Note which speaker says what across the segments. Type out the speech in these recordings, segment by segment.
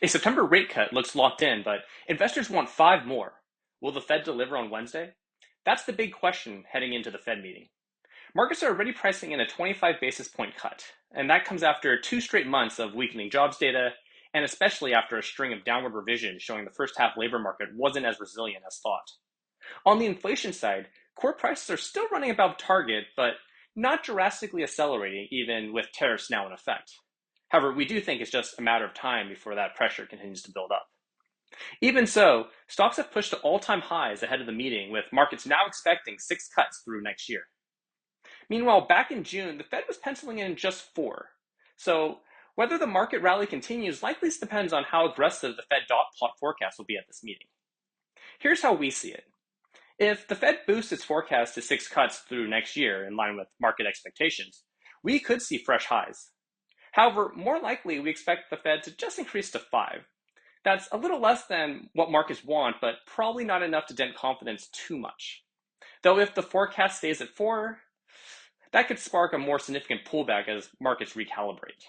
Speaker 1: A September rate cut looks locked in, but investors want five more. Will the Fed deliver on Wednesday? That's the big question heading into the Fed meeting. Markets are already pricing in a 25 basis point cut, and that comes after 2 straight months of weakening jobs data, and especially after a string of downward revisions showing the first half labor market wasn't as resilient as thought. On the inflation side, core prices are still running above target, but not drastically accelerating, even with tariffs now in effect. However, we do think it's just a matter of time before that pressure continues to build up. Even so, stocks have pushed to all-time highs ahead of the meeting, with markets now expecting 6 cuts through next year. Meanwhile, back in June, the Fed was penciling in just four. So whether the market rally continues likely depends on how aggressive the Fed dot plot forecast will be at this meeting. Here's how we see it. If the Fed boosts its forecast to 6 cuts through next year in line with market expectations, we could see fresh highs. However, more likely we expect the Fed to just increase to five. That's a little less than what markets want, but probably not enough to dent confidence too much. Though if the forecast stays at four, that could spark a more significant pullback as markets recalibrate.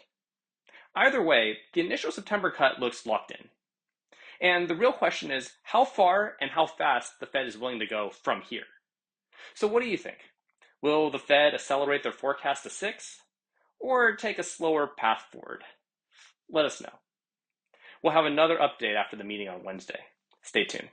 Speaker 1: Either way, the initial September cut looks locked in. And the real question is how far and how fast the Fed is willing to go from here. So what do you think? Will the Fed accelerate their forecast to six or take a slower path forward? Let us know. We'll have another update after the meeting on Wednesday. Stay tuned.